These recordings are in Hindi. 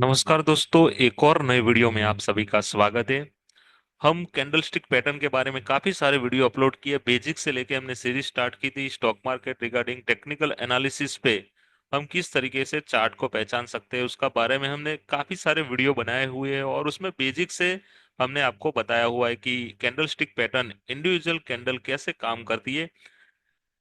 नमस्कार दोस्तों, एक और नए वीडियो में आप सभी का स्वागत है। हम कैंडलस्टिक पैटर्न के बारे में काफी सारे वीडियो अपलोड किए। बेसिक से लेके हमने सीरीज स्टार्ट की थी stock market regarding technical analysis पे। हम किस तरीके से चार्ट को पहचान सकते हैं उसका बारे में हमने काफी सारे वीडियो बनाए हुए हैं, और उसमें बेसिक से हमने आपको बताया हुआ है कि कैंडलस्टिक पैटर्न इंडिविजुअल कैंडल कैसे काम करती है,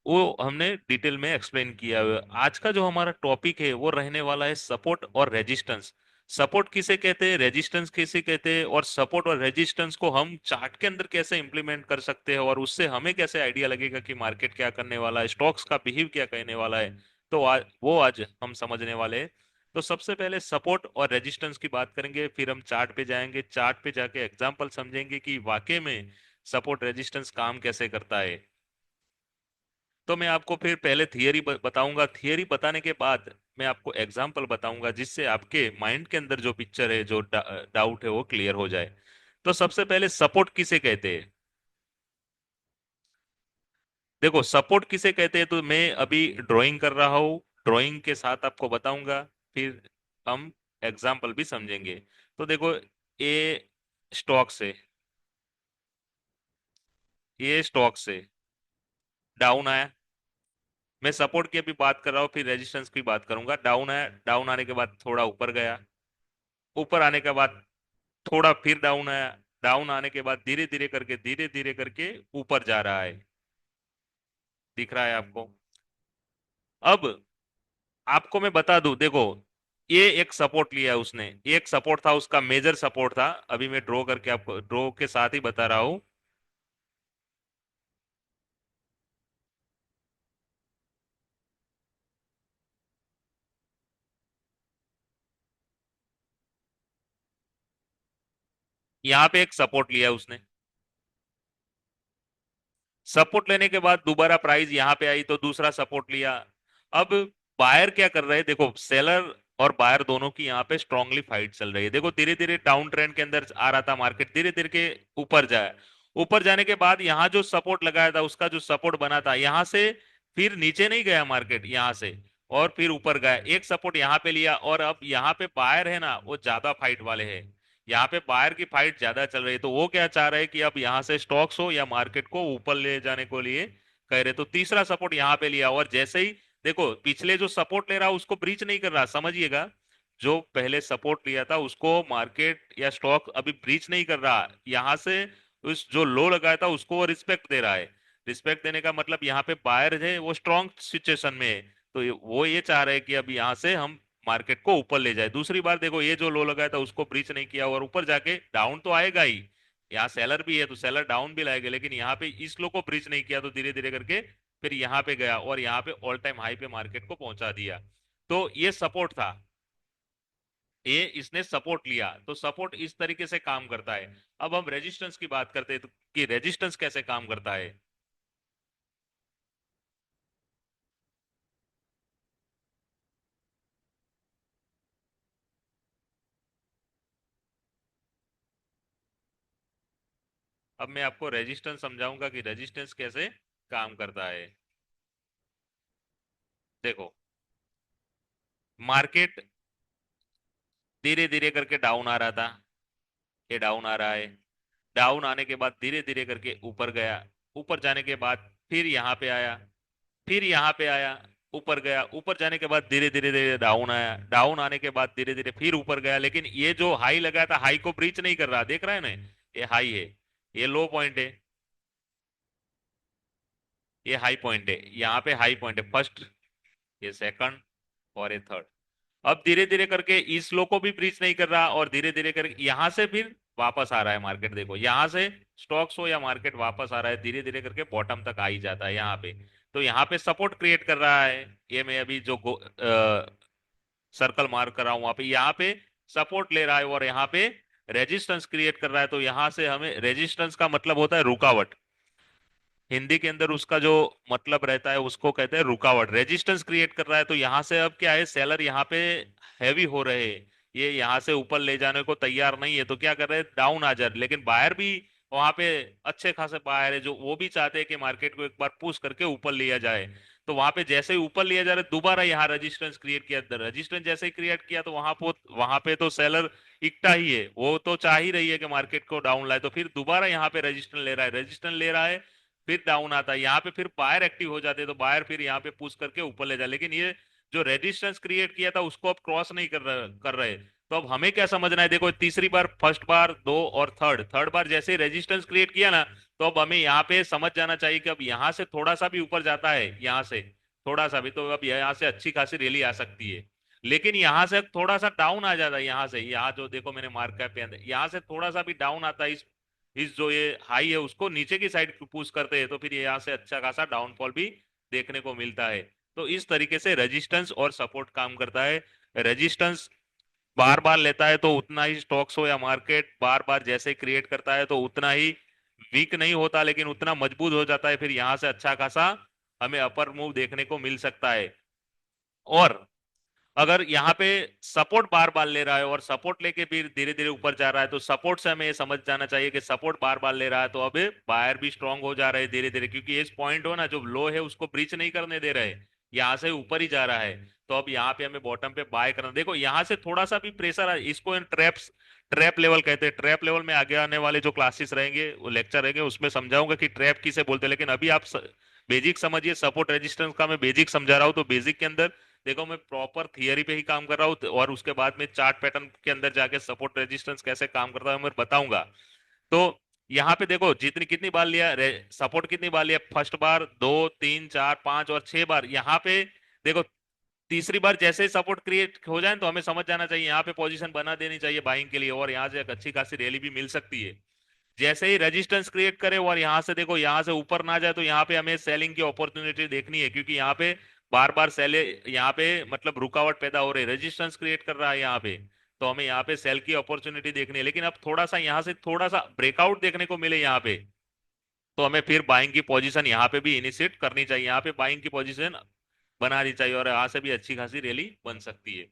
वो हमने डिटेल में एक्सप्लेन किया हुआ है। आज का जो हमारा टॉपिक है वो रहने वाला है सपोर्ट और रेजिस्टेंस। सपोर्ट किसे कहते हैं, रेजिस्टेंस किसे कहते हैं, और सपोर्ट और रेजिस्टेंस को हम चार्ट के अंदर कैसे इंप्लीमेंट कर सकते हैं, और उससे हमें कैसे आइडिया लगेगा कि मार्केट क्या करने वाला है, स्टॉक्स का बिहेव क्या कहने वाला है। तो आज हम समझने वाले हैं। तो सबसे पहले सपोर्ट और रेजिस्टेंस की बात करेंगे, फिर हम चार्ट पे जाएंगे, चार्ट पे जाके एग्जांपल समझेंगे कि वाकई में सपोर्ट रेजिस्टेंस काम कैसे करता है। तो मैं आपको फिर पहले थियरी बताऊंगा, थियरी बताने के बाद मैं आपको एग्जाम्पल बताऊंगा, जिससे आपके माइंड के अंदर जो पिक्चर है, जो डाउट है, वो क्लियर हो जाए। तो सबसे पहले सपोर्ट किसे कहते हैं। देखो, सपोर्ट किसे कहते हैं तो मैं अभी ड्राइंग कर रहा हूँ, ड्राइंग के साथ आपको बताऊंगा। फिर हम एग्जाम्पल भी समझेंगे। तो देखो, ये स्टॉक से ये स्टॉक से डाउन आया। मैं सपोर्ट की अभी बात कर रहा हूँ, फिर रेजिस्टेंस की बात करूंगा। डाउन आया, डाउन आने के बाद थोड़ा ऊपर गया, ऊपर आने के बाद थोड़ा फिर डाउन आया, डाउन आने के बाद धीरे धीरे करके ऊपर जा रहा है। दिख रहा है आपको। अब आपको मैं बता दूं, देखो, ये एक सपोर्ट लिया उसने, एक सपोर्ट था, उसका मेजर सपोर्ट था। अभी मैं ड्रॉ करके आपको ड्रॉ के साथ ही बता रहा हूं। यहाँ पे एक सपोर्ट लिया उसने, सपोर्ट लेने के बाद दोबारा प्राइस यहाँ पे आई तो दूसरा सपोर्ट लिया। अब बायर क्या कर रहे हैं, देखो, सेलर और बायर दोनों की यहाँ पे स्ट्रांगली फाइट चल रही है। देखो, धीरे धीरे डाउन ट्रेंड के अंदर आ रहा था मार्केट, धीरे धीरे के ऊपर जाए। ऊपर जाने के बाद यहाँ जो सपोर्ट लगाया था, उसका जो सपोर्ट बना था, यहाँ से फिर नीचे नहीं गया मार्केट, यहाँ से और फिर ऊपर गया। एक सपोर्ट यहाँ पे लिया, और अब यहाँ पे बायर है ना, वो ज्यादा फाइट वाले हैं। यहाँ पे बायर की फाइट ज्यादा चल रही है, तो वो क्या चाह रहे हैं कि अब यहाँ से स्टॉक्स हो या मार्केट को ऊपर ले जाने को लिए कह रहे। तो तीसरा सपोर्ट यहाँ पे लिया, और जैसे ही देखो, पिछले जो सपोर्ट ले रहा उसको ब्रीच नहीं कर रहा, समझिएगा। जो पहले सपोर्ट लिया था उसको मार्केट या स्टॉक अभी ब्रीच नहीं कर रहा, यहाँ से उस जो लो लगाया था उसको वो रिस्पेक्ट दे रहा है। रिस्पेक्ट देने का मतलब यहाँ पे बायर है, वो स्ट्रॉन्ग सिचुएशन में है। तो वो ये चाह रहे हैं कि अब यहाँ से हम मार्केट को ऊपर ले जाए। दूसरी बार देखो, ये जो लो लगाया था उसको ब्रीच नहीं किया, और ऊपर जाके डाउन तो आएगा ही। यहाँ सेलर भी है तो सेलर डाउन भी लाएगा, लेकिन यहाँ पे इस लो को ब्रीच नहीं किया, तो धीरे धीरे करके फिर यहाँ पे गया, और यहाँ पे ऑल टाइम हाई पे मार्केट को पहुंचा दिया। तो ये सपोर्ट था, ये इसने सपोर्ट लिया। तो सपोर्ट इस तरीके से काम करता है। अब हम रेजिस्टेंस की बात करते हैं, तो कि रेजिस्टेंस कैसे काम करता है। अब मैं आपको रेजिस्टेंस समझाऊंगा कि रेजिस्टेंस कैसे काम करता है। देखो, मार्केट धीरे धीरे करके डाउन आ रहा था, ये डाउन आ रहा है। डाउन आने के बाद धीरे धीरे करके ऊपर गया, ऊपर जाने के बाद फिर यहाँ पे आया, फिर यहाँ पे आया, ऊपर गया, ऊपर जाने के बाद धीरे धीरे धीरे डाउन आया, डाउन आने के बाद धीरे धीरे फिर ऊपर गया। लेकिन ये जो हाई लगाया था, हाई को ब्रीच नहीं कर रहा, देख रहा है ना। ये हाई है, ये लो पॉइंट है, ये हाई पॉइंट है, यहाँ पे हाई पॉइंट है फर्स्ट, ये सेकंड, और ये थर्ड। अब धीरे धीरे करके इस लो को भी ब्रीच नहीं कर रहा, और धीरे धीरे करके यहां से फिर वापस आ रहा है मार्केट। देखो, यहां से स्टॉक्स हो या मार्केट वापस आ रहा है, धीरे धीरे करके बॉटम तक आ ही जाता है यहाँ पे। तो यहाँ पे सपोर्ट क्रिएट कर रहा है। ये मैं अभी जो सर्कल मार्क कर रहा हूं, वहां पे यहाँ पे सपोर्ट ले रहा है, और यहाँ पे रेजिस्टेंस क्रिएट कर रहा है। तो यहाँ से हमें रेजिस्टेंस का मतलब होता है रुकावट। हिंदी के अंदर उसका जो मतलब रहता है उसको कहते हैं रुकावट। रेजिस्टेंस क्रिएट कर रहा है, तो यहां से अब क्या है, सेलर यहाँ पे हैवी हो रहे हैं, ये यहाँ से ऊपर ले जाने को तैयार नहीं है, तो क्या कर रहे हैं, डाउन आ जा रहे। लेकिन बायर भी वहां पे अच्छे खासे बायर है, जो वो भी चाहते हैं कि मार्केट को एक बार पुश करके ऊपर लिया जाए। तो वहां पे जैसे ही ऊपर लिया जा रहा है दोबारा यहाँ रेजिस्टेंस क्रिएट किया, रेजिस्टेंस जैसे ही क्रिएट किया तो वहां पे तो सेलर इकट्ठा ही है, वो तो चाह ही रही है कि मार्केट को डाउन लाए, तो फिर दोबारा यहाँ पे रेजिस्टेंस ले रहा है, रेजिस्टेंस ले रहा है, फिर डाउन आता है, यहाँ पे फिर बायर एक्टिव हो जाते हैं, तो बायर फिर यहाँ पे पुश करके ऊपर ले जाए, लेकिन ये जो रेजिस्टेंस क्रिएट किया था उसको अब क्रॉस नहीं कर रहे। तो अब हमें क्या समझना है, देखो तीसरी बार, फर्स्ट बार, दो और थर्ड थर्ड बार जैसे रेजिस्टेंस क्रिएट किया ना, तो अब हमें यहाँ पे समझ जाना चाहिए कि अब यहाँ से थोड़ा सा भी ऊपर जाता है, यहाँ से थोड़ा सा भी, तो अब यहाँ से अच्छी खासी रैली आ सकती है। लेकिन यहाँ से थोड़ा सा डाउन आ जाता है, यहाँ से, यहाँ जो देखो मैंने मार्क का पे अंदर, यहाँ से थोड़ा सा भी डाउन आता है, इस जो ये हाई है उसको नीचे की साइड पुश करते हैं, तो फिर ये यहाँ से अच्छा खासा डाउनफॉल भी देखने को मिलता है। तो इस तरीके से रेजिस्टेंस और सपोर्ट काम करता है। रेजिस्टेंस बार बार लेता है तो उतना ही स्टॉक्स हो या मार्केट बार बार जैसे क्रिएट करता है तो उतना ही वीक नहीं होता, लेकिन उतना मजबूत हो जाता है, फिर यहां से अच्छा खासा हमें अपर मूव देखने को मिल सकता है। और अगर यहाँ पे सपोर्ट बार बार ले रहा है और सपोर्ट लेके फिर धीरे धीरे ऊपर जा रहा है, तो सपोर्ट से हमें ये समझ जाना चाहिए कि सपोर्ट बार बार ले रहा है, तो अब बायर भी स्ट्रांग हो जा रहे हैं धीरे धीरे, क्योंकि ये पॉइंट हो ना जो लो है उसको ब्रीच नहीं करने दे रहे, यहाँ से ऊपर ही जा रहा है। तो अब यहाँ पे हमें बॉटम पे बाय करना, देखो यहाँ से थोड़ा सा भी प्रेशर है, इसको ट्रैप्स ट्रैप लेवल कहते हैं। ट्रैप लेवल में आगे आने वाले जो क्लासेस रहेंगे, वो लेक्चर रहेंगे, उसमें समझाऊंगा कि ट्रैप किसे बोलते हैं, लेकिन अभी आप बेसिक समझिए, सपोर्ट रेजिस्टेंस का मैं बेसिक समझा रहा हूँ, तो बेसिक के अंदर देखो मैं प्रॉपर थियरी पे ही काम कर रहा हूँ, और उसके बाद में चार्ट पैटर्न के अंदर जाके सपोर्ट रेजिस्टेंस कैसे काम करता है मैं बताऊंगा। तो यहाँ पे देखो जितनी कितनी बार लिया सपोर्ट, कितनी बार लिया, फर्स्ट बार, दो, तीन, चार, पांच और 6 बार। यहाँ पे देखो तीसरी बार जैसे ही सपोर्ट क्रिएट हो जाए तो हमें समझ जाना चाहिए यहाँ पे पोजीशन बना देनी चाहिए बाइंग के लिए, और यहाँ से एक अच्छी खासी रैली भी मिल सकती है। जैसे ही रेजिस्टेंस क्रिएट करे और यहाँ से देखो यहाँ से ऊपर ना जाए, तो यहाँ पे हमें सेलिंग की अपॉर्चुनिटी देखनी है, क्योंकि यहाँ पे बार बार सेले, यहाँ पे मतलब रुकावट पैदा हो रही है, रेजिस्टेंस क्रिएट कर रहा है यहाँ पे, तो हमें यहाँ पे सेल की अपॉर्चुनिटी देखनी है। लेकिन अब थोड़ा सा यहाँ से थोड़ा सा ब्रेकआउट देखने को मिले यहाँ पे, तो हमें फिर बाइंग की पोजीशन यहाँ पे भी इनिशिएट करनी चाहिए, यहाँ पे बाइंग की पोजीशन बनानी चाहिए, और यहाँ से भी अच्छी खासी रैली बन सकती है।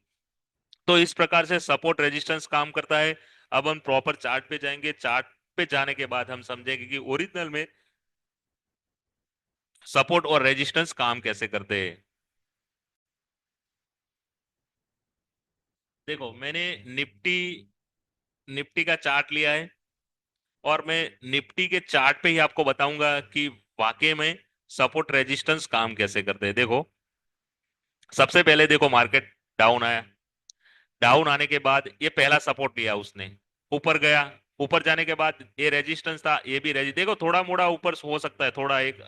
तो इस प्रकार से सपोर्ट रेजिस्टेंस काम करता है। अब हम प्रॉपर चार्ट पे जाएंगे, चार्ट पे जाने के बाद हम समझेंगे कि ओरिजिनल में सपोर्ट और रेजिस्टेंस काम कैसे करते हैं। देखो मैंने निफ्टी निफ्टी का चार्ट लिया है, और मैं निफ्टी के चार्ट पे ही आपको बताऊंगा कि वाकई में सपोर्ट रेजिस्टेंस काम कैसे करते हैं। देखो सबसे पहले देखो मार्केट डाउन आया, डाउन आने के बाद ये पहला सपोर्ट लिया उसने, ऊपर गया, ऊपर जाने के बाद ये रेजिस्टेंस था, ये भी रेजिस्टेंस, देखो थोड़ा मोड़ा ऊपर हो सकता है, थोड़ा एक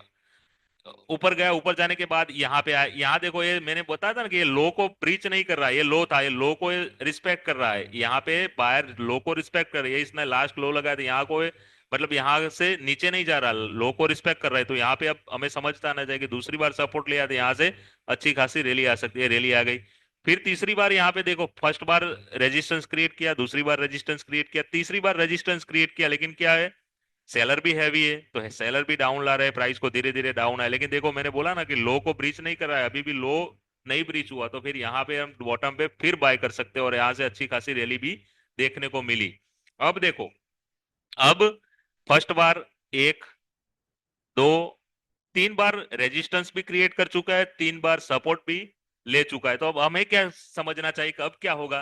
ऊपर गया, ऊपर जाने के बाद यहाँ पे आया, यहाँ देखो ये मैंने बताया था ना कि ये लो को ब्रीच नहीं कर रहा है, ये लो था, ये लो को रिस्पेक्ट कर रहा है, यहाँ पे बायर लो को रिस्पेक्ट कर रही है, इसने लास्ट लो लगाया था, यहाँ को मतलब यहाँ से नीचे नहीं जा रहा, लो को रिस्पेक्ट कर रहा है, तो यहाँ पे अब हमें समझता आना चाहिए कि दूसरी बार सपोर्ट लिया था, यहाँ से अच्छी खासी रैली आ सकती है, रैली आ गई। फिर तीसरी बार यहाँ पे देखो, फर्स्ट बार रेजिस्टेंस क्रिएट किया, दूसरी बार रेजिस्टेंस क्रिएट किया, तीसरी बार रेजिस्टेंस क्रिएट किया, लेकिन क्या है, सेलर भी हैवी है, तो सेलर भी डाउन ला रहे हैं, प्राइस को धीरे धीरे डाउन है, लेकिन देखो मैंने बोला ना कि लो को ब्रीच नहीं कर रहा है, अभी भी लो नहीं ब्रीच हुआ, तो फिर यहाँ पे हम बॉटम पे फिर बाय कर सकते हैं, और यहाँ से अच्छी खासी रैली भी देखने को मिली। अब देखो, अब फर्स्ट बार एक, दो, 3 बार रेजिस्टेंस भी क्रिएट कर चुका है, 3 बार सपोर्ट भी ले चुका है, तो अब हमें क्या समझना चाहिए कि अब क्या होगा।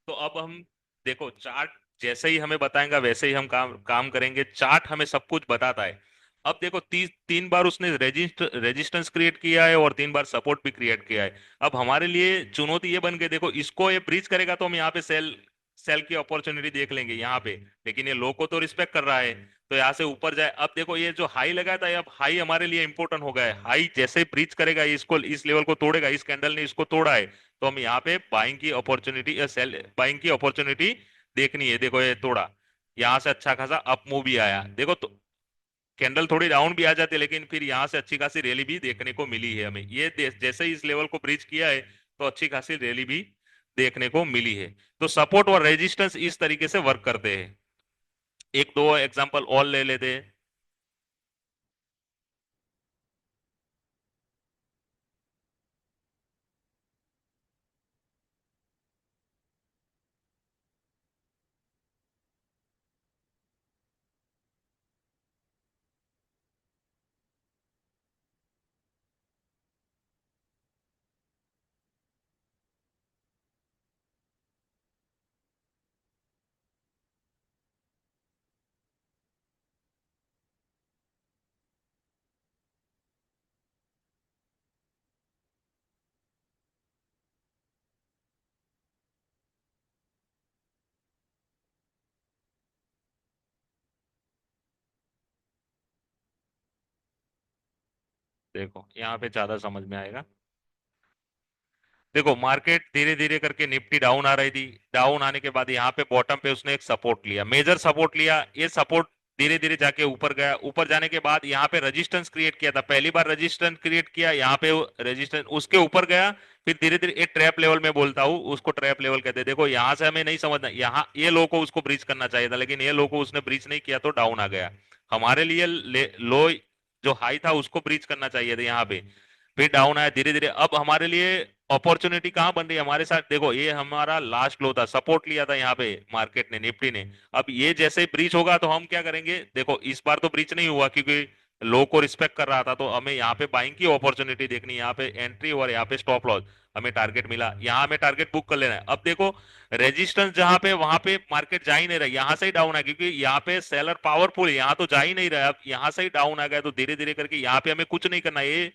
तो अब हम देखो चार्ट जैसे ही हमें बताएगा वैसे ही हम काम काम करेंगे, चार्ट हमें सब कुछ बताता है। अब देखो 3 बार उसने रेजिस्टेंस क्रिएट किया है और 3 बार सपोर्ट भी क्रिएट किया है। अब हमारे लिए चुनौती ये बन गई, देखो इसको ये ब्रीच करेगा तो हम यहाँ पे सेल सेल की अपॉर्चुनिटी देख लेंगे यहाँ पे, लेकिन ये लो को तो रिस्पेक्ट कर रहा है, तो यहाँ से ऊपर जाए। अब देखो ये जो हाई लगा था, अब हाई हमारे लिए इंपॉर्टेंट हो गया है, हाई जैसे ही ब्रीच करेगा इसको, इस लेवल को तोड़ेगा, इस कैंडल ने इसको तोड़ा है, तो हम यहाँ पे बाइंग की अपॉर्चुनिटी या सेल बाइंग की अपॉर्चुनिटी देखनी है। देखो ये तोड़ा, यहाँ से अच्छा खासा अप मूव भी आया, देखो तो कैंडल थोड़ी डाउन भी आ जाती है, लेकिन फिर यहाँ से अच्छी खासी रैली भी देखने को मिली है हमें, ये जैसे ही इस लेवल को ब्रीच किया है तो अच्छी खासी रैली भी देखने को मिली है। तो सपोर्ट और रेजिस्टेंस इस तरीके से वर्क करते हैं। एक दो एग्जांपल और ले लेते हैं। देखो यहाँ पे ज्यादा समझ में आएगा। देखो मार्केट धीरे धीरे करके निफ्टी डाउन आ रही थी, डाउन आने के बाद यहाँ पे बॉटम पे उसने एक सपोर्ट लिया, मेजर सपोर्ट लिया, ये सपोर्ट धीरे धीरे जाके ऊपर गया, ऊपर जाने के बाद यहाँ पे रेजिस्टेंस क्रिएट किया था, पहली बार रेजिस्टेंस क्रिएट किया यहाँ पे, रेजिस्टेंस उसके ऊपर गया, फिर धीरे धीरे एक ट्रैप लेवल में बोलता हूँ उसको, ट्रैप लेवल कहते हैं। देखो यहाँ से हमें नहीं समझना, यहाँ ये लो को उसको ब्रीच करना चाहिए था, लेकिन ये लो को उसने ब्रीच नहीं किया तो डाउन आ गया। हमारे लिए लो जो हाई था उसको ब्रीच करना चाहिए था यहाँ पे, फिर डाउन आया धीरे धीरे। अब हमारे लिए अपॉर्चुनिटी कहां बन रही है हमारे साथ, देखो ये हमारा लास्ट लो था, सपोर्ट लिया था यहाँ पे मार्केट ने, निफ्टी ने। अब ये जैसे ब्रीच होगा तो हम क्या करेंगे, देखो इस बार तो ब्रीच नहीं हुआ क्योंकि लो को रिस्पेक्ट कर रहा था, तो हमें यहाँ पे बाइंग की अपॉर्चुनिटी देखनी है, यहाँ पे एंट्री और यहाँ पे स्टॉप लॉस, हमें टारगेट मिला, यहाँ हमें टारगेट बुक कर लेना है। अब देखो रेजिस्टेंस जहां पे, वहां पे मार्केट जा ही नहीं रहा, यहाँ से ही डाउन है क्योंकि यहाँ पे सेलर पावरफुल है, यहाँ तो जा ही नहीं रहा। अब यहाँ से ही डाउन आ गया तो धीरे धीरे करके यहाँ पे हमें कुछ नहीं करना, ये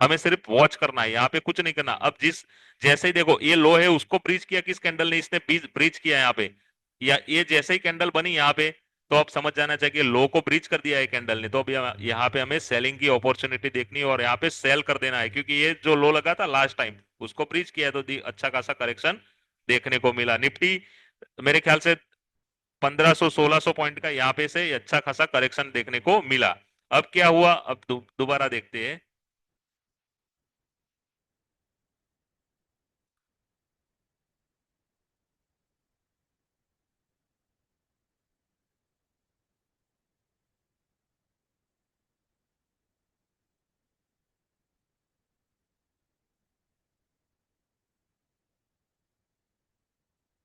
हमें सिर्फ वॉच करना है, यहाँ पे कुछ नहीं करना। अब जिस जैसे ही देखो ये लो है उसको ब्रीच किया किस कैंडल ने, इसने ब्रीच किया यहाँ पे, या ये जैसे ही कैंडल बनी यहाँ पे, तो अब समझ जाना चाहिए लो को ब्रीच कर दिया है कैंडल ने, तो अब यहाँ पे हमें सेलिंग की अपॉर्चुनिटी देखनी है और यहाँ पे सेल कर देना है, क्योंकि ये जो लो लगा था लास्ट टाइम उसको ब्रीच किया है, तो अच्छा खासा करेक्शन देखने को मिला। निफ्टी मेरे ख्याल से 1500 1600 पॉइंट का यहाँ पे से अच्छा खासा करेक्शन देखने को मिला। अब क्या हुआ, अब दोबारा देखते हैं।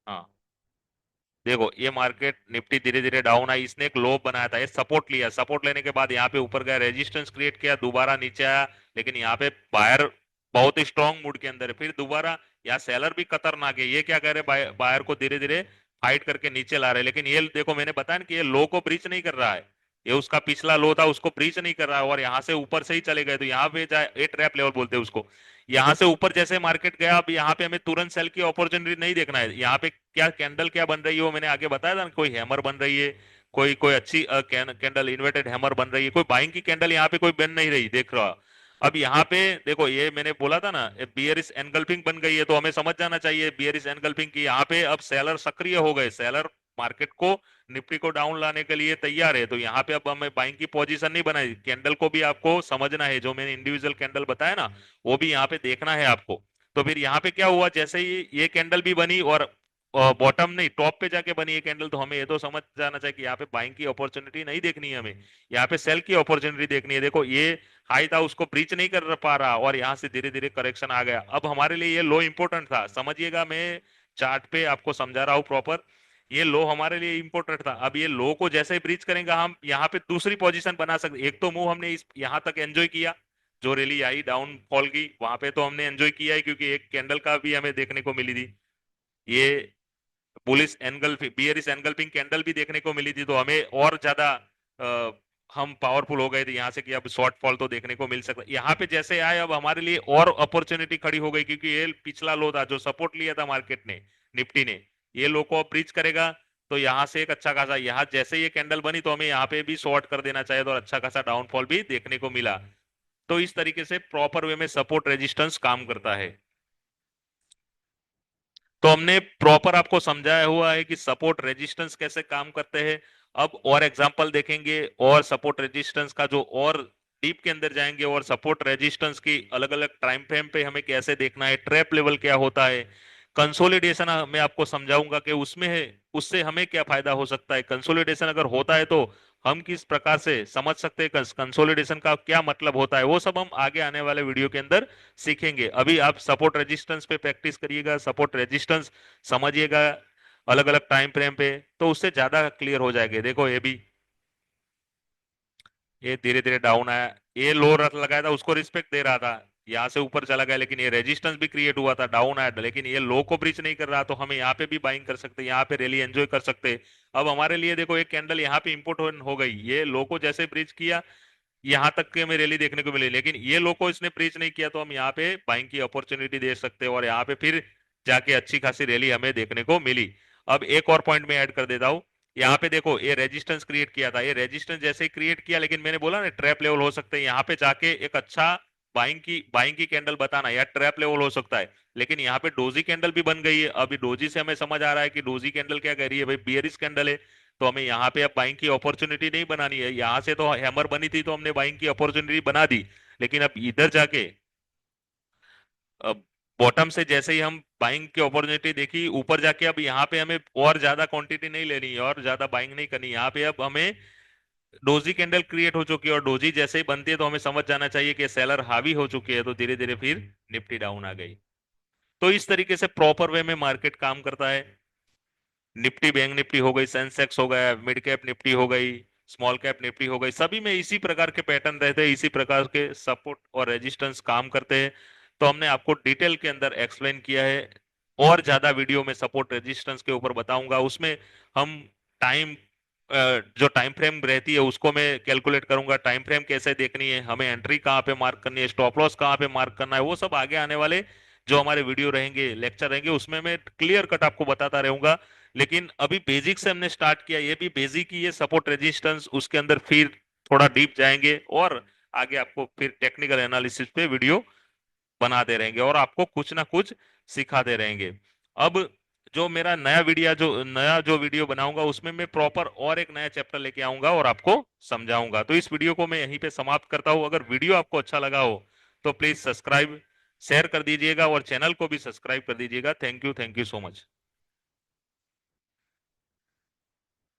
हाँ देखो ये मार्केट निफ्टी धीरे धीरे डाउन आई, इसने एक लो बनाया था, ये सपोर्ट लिया, सपोर्ट लेने के बाद यहाँ पे ऊपर गया, रेजिस्टेंस क्रिएट किया, दोबारा नीचे आया, लेकिन यहाँ पे बायर बहुत ही स्ट्रांग मूड के अंदर है, फिर दोबारा यहाँ सेलर भी खतरनाक है, ये क्या कह रहे, बायर को धीरे धीरे फाइट करके नीचे ला रहे, लेकिन ये देखो मैंने बताया ना कि ये लो को ब्रीच नहीं कर रहा है, ये उसका पिछला लो था उसको ब्रीच नहीं कर रहा है, और यहाँ से ऊपर से ही चले गए, तो यहाँ पे जाए ए ट्रैप लेवल बोलते हैं उसको, यहाँ से ऊपर जैसे मार्केट गया, अब यहाँ पे हमें तुरंत सेल की अपॉर्चुनिटी नहीं देखना है, यहाँ पे क्या कैंडल क्या बन रही है वो मैंने आगे बताया था ना, कोई हैमर बन रही है, कोई कोई अच्छी कैंडल इन्वर्टेड हैमर बन रही है, कोई बाइंग की कैंडल यहाँ पे कोई बन नहीं रही देख रहा। अब यहाँ पे देखो ये मैंने बोला था ना बियरिश एनगल्फिंग बन गई है, तो हमें समझ जाना चाहिए बियरिश एनगल्फिंग की, यहाँ पे अब सेलर सक्रिय हो गए, सेलर मार्केट को निफ्टी को डाउन लाने के लिए तैयार है, तो यहाँ पे अब हमें बाइंग की पोजीशन नहीं बनाई, कैंडल को भी आपको समझना है, जो मैंने इंडिविजुअल कैंडल बताया ना वो भी यहाँ पे देखना है आपको। तो फिर यहाँ पे क्या हुआ, जैसे ही ये कैंडल भी बनी और बॉटम नहीं टॉप पे जाके बनी ये कैंडल, तो हमें ये तो समझ जाना चाहिए कि यहाँ पे बाइंग की अपॉर्चुनिटी नहीं देखनी है, हमें यहाँ पे सेल की अपॉर्चुनिटी देखनी है। देखो ये हाई था उसको ब्रीच नहीं कर पा रहा और यहाँ से धीरे धीरे करेक्शन आ गया, अब हमारे लिए ये लो इंपॉर्टेंट था, समझिएगा मैं चार्ट पे आपको समझा रहा हूँ प्रॉपर, ये लो हमारे लिए इंपॉर्टेंट था। अब ये लो को जैसे ही ब्रीच करेंगे हम यहाँ पे दूसरी पोजीशन बना सकते, एक तो मूव हमने इस यहाँ तक एंजॉय किया, जो रैली आई डाउनफॉल की वहां पे तो हमने एंजॉय किया है, क्योंकि एक कैंडल का भी हमें देखने को मिली थी, ये bullish engulfing bearish engulfing candle भी देखने को मिली थी, तो हमें और ज्यादा अ, हम पावरफुल हो गए थे यहाँ से कि अब शॉर्ट फॉल तो देखने को मिल सकता है। यहाँ पे जैसे आए अब हमारे लिए और अपॉर्चुनिटी खड़ी हो गई, क्योंकि ये पिछला लो था जो सपोर्ट लिया था मार्केट ने, निफ्टी ने, ये लो को ब्रीच करेगा, तो यहाँ से एक अच्छा खासा, यहाँ जैसे ये कैंडल बनी तो हमें यहाँ पे भी शॉर्ट कर देना चाहिए, तो अच्छा खासा डाउनफॉल भी देखने को मिला। तो इस तरीके से प्रॉपर वे में सपोर्ट रेजिस्टेंस काम करता है। तो हमने प्रॉपर आपको समझाया हुआ है कि सपोर्ट रेजिस्टेंस कैसे काम करते हैं। अब और एग्जांपल देखेंगे और सपोर्ट रेजिस्टेंस का जो और डीप के अंदर जाएंगे, और सपोर्ट रेजिस्टेंस की अलग अलग टाइम फ्रेम पे हमें कैसे देखना है, ट्रैप लेवल क्या होता है, कंसोलिडेशन मैं आपको समझाऊंगा कि उसमें है, उससे हमें क्या फायदा हो सकता है, कंसोलिडेशन अगर होता है तो हम किस प्रकार से समझ सकते हैं, कंसोलिडेशन का क्या मतलब होता है, वो सब हम आगे आने वाले वीडियो के अंदर सीखेंगे। अभी आप सपोर्ट रेजिस्टेंस पे प्रैक्टिस करिएगा, सपोर्ट रेजिस्टेंस समझिएगा अलग अलग टाइम फ्रेम पे, तो उससे ज्यादा क्लियर हो जाएगा। देखो ये भी, ये धीरे धीरे डाउन आया, ये लो रख लगाया था उसको रिस्पेक्ट दे रहा था, यहाँ से ऊपर चला गया, लेकिन ये रेजिस्टेंस भी क्रिएट हुआ था, डाउन आया, लेकिन ये लो को ब्रीच नहीं कर रहा, तो हमें यहाँ पे भी बाइंग कर सकते, यहाँ पे रैली एंजॉय कर सकते। अब हमारे लिए देखो एक कैंडल यहाँ पे इंपोर्ट हो गई, ये लो को जैसे ब्रीच किया यहाँ तक के हमें रैली देखने को मिली, लेकिन ये लो को इसने ब्रीच नहीं किया, तो हम यहाँ पे बाइंग की अपॉर्चुनिटी दे सकते हैं, और यहाँ पे फिर जाके अच्छी खासी रैली हमें देखने को मिली। अब एक और पॉइंट में ऐड कर देता हूँ, यहाँ पे देखो ये रेजिस्टेंस क्रिएट किया था, ये रेजिस्टेंस जैसे ही क्रिएट किया, लेकिन मैंने बोला ना ट्रैप लेवल हो सकता है, यहाँ पे जाके एक अच्छा बाइंग की कैंडल बताना या ट्रैप लेवल हो सकता है। लेकिन यहाँ पे डोजी कैंडल भी बन गई है। अभी डोजी से हमें समझ आ रहा है कि डोजी कैंडल क्या कह रही है भाई, बियरिश कैंडल है। तो हमें यहाँ पे अब बाइंग की अपॉर्चुनिटी नहीं बनानी है। यहाँ से तो हैमर बनी थी तो हमने बाइंग की अपॉर्चुनिटी बना दी, लेकिन अब इधर जाके बॉटम से जैसे ही हम बाइंग की अपॉर्चुनिटी देखी ऊपर जाके, अब यहाँ पे हमें और ज्यादा क्वांटिटी नहीं लेनी है और ज्यादा बाइंग नहीं करनी। यहाँ पे अब हमें डोजी कैंडल क्रिएट हो चुकी है और डोजी जैसे ही बनती है तो हमें समझ जाना चाहिए कि सेलर हावी हो चुकी है, तो धीरे धीरे फिर निफ्टी डाउन आ गई। तो इस तरीके से प्रॉपर वे में मार्केट काम करता है। निफ्टी बैंक निफ्टी हो गई, सेंसेक्स हो गया, मिड कैप निफ्टी हो गई, स्मॉल कैप निफ्टी हो गई, सभी में इसी प्रकार के पैटर्न रहते हैं, इसी प्रकार के सपोर्ट और रेजिस्टेंस काम करते हैं। तो हमने आपको डिटेल के अंदर एक्सप्लेन किया है। और ज्यादा वीडियो में सपोर्ट रेजिस्टेंस के ऊपर बताऊंगा, उसमें हम टाइम जो टाइम फ्रेम रहती है उसको मैं कैलकुलेट करूंगा, टाइम फ्रेम कैसे देखनी है, हमें एंट्री कहाँ पे मार्क करनी है, स्टॉप लॉस कहाँ पे मार्क करना है, वो सब आगे आने वाले जो हमारे वीडियो रहेंगे, लेक्चर रहेंगे, उसमें मैं क्लियर कट आपको बताता रहूंगा। लेकिन अभी बेसिक से हमने स्टार्ट किया, ये भी बेसिक ही है, सपोर्ट रेजिस्टेंस, उसके अंदर फिर थोड़ा डीप जाएंगे और आगे आपको फिर टेक्निकल एनालिसिस पे वीडियो बनाते रहेंगे और आपको कुछ ना कुछ सिखाते रहेंगे। अब जो मेरा नया जो वीडियो बनाऊंगा उसमें मैं प्रॉपर और एक नया चैप्टर लेके आऊंगा और आपको समझाऊंगा। तो इस वीडियो को मैं यहीं पे समाप्त करता हूं। अगर वीडियो आपको अच्छा लगा हो तो प्लीज सब्सक्राइब शेयर कर दीजिएगा और चैनल को भी सब्सक्राइब कर दीजिएगा। Thank you so much.